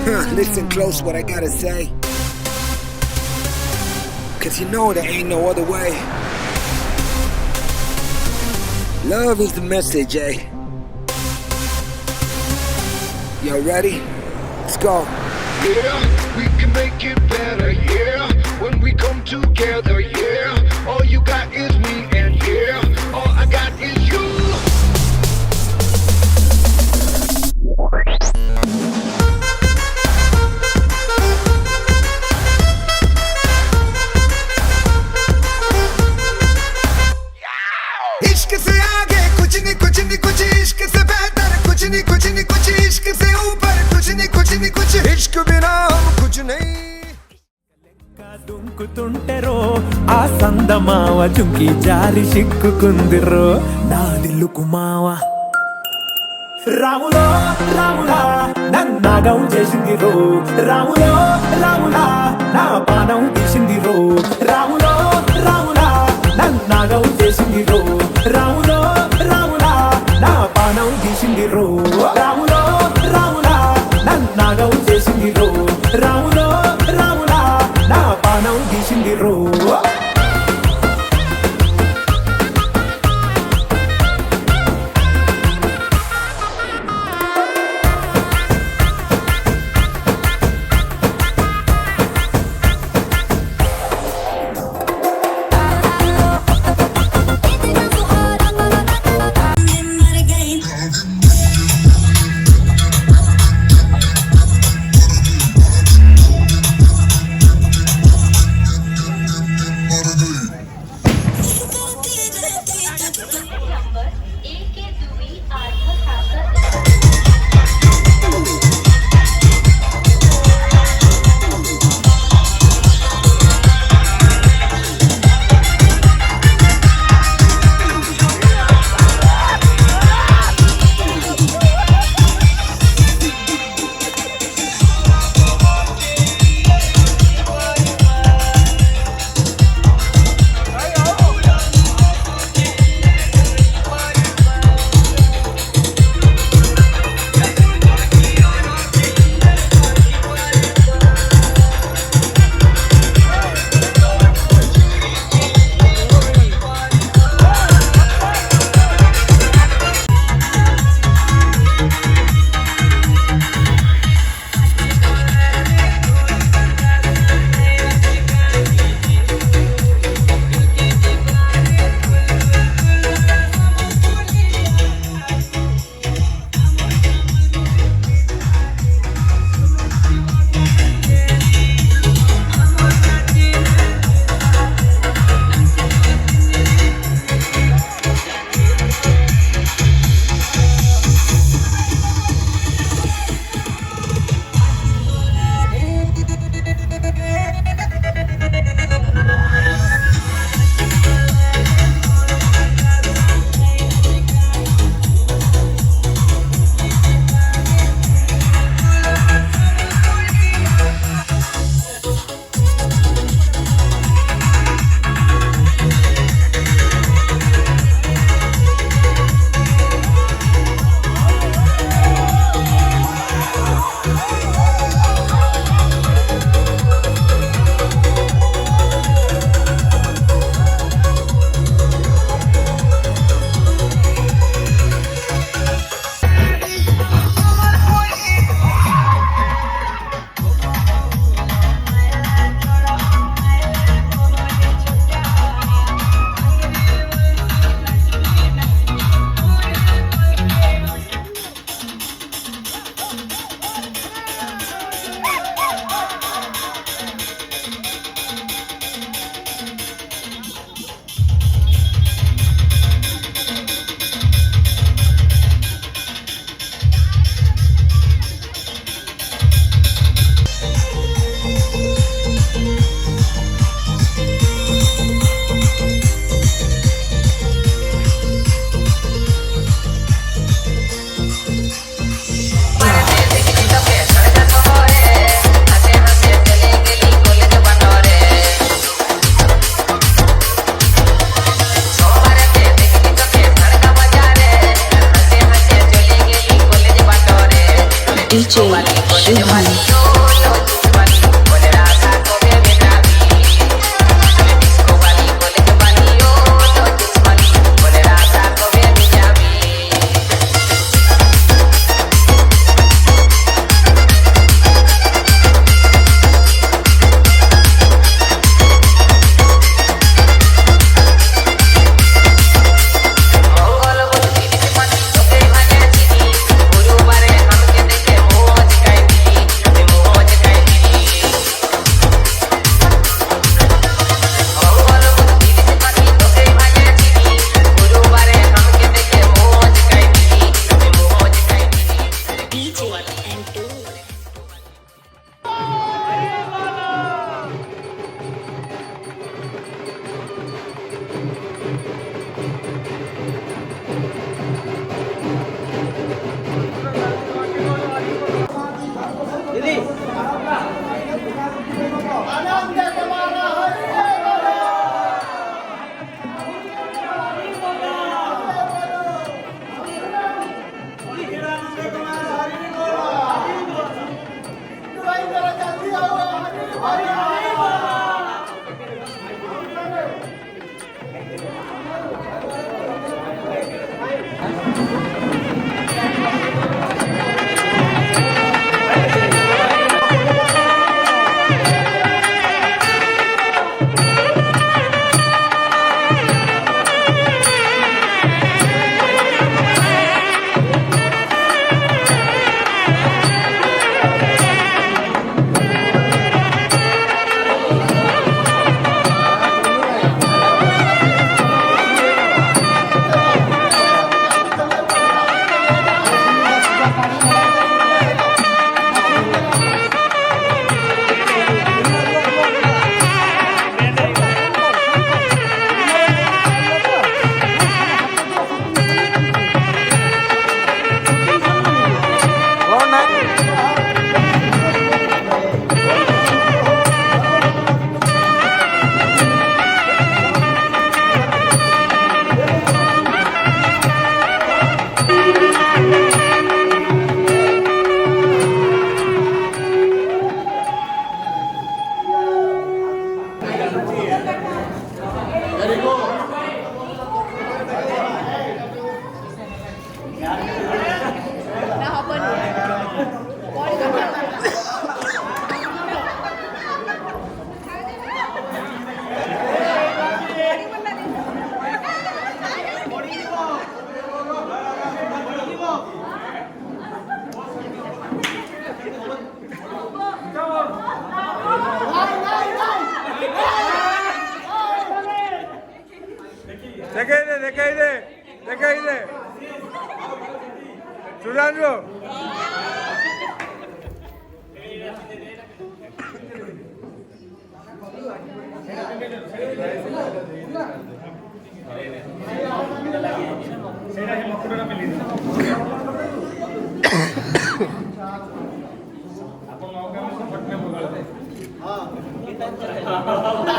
Listen close what I gotta say, cause you know there ain't no other way. Love is the message, eh? Y'all ready? Let's go. Yeah, we can make it better, yeah. When we come together, yeah. All you got is me, and yeah, all I got is you. इश्क से आगे कुछ नहीं कुछ इश्क से बेहतर कुछ नहीं कुछ इश्क से ऊपर कुछ नहीं कुछ इश्क बिना हम कुछ नहीं దుంకుతుంటెరో ఆ సందమావ చుంకి జారి సిక్కుకుందిరో నా దిల్లుకు మావ రాములో రాములా నన్నాగం చేసిందిరో రాములో రాములా నా పానం తీసిందిరో రాములో రాములా నన్నాగం చేసిందిరో రాములో రాములా నా పానం తీసిందిరో రాములో రాములా నన్నాగం చేసిందిరో రాములో రాములా నా పానం తీసిందిరో DJ Shubham. Dekayde. Sudandro. हाँ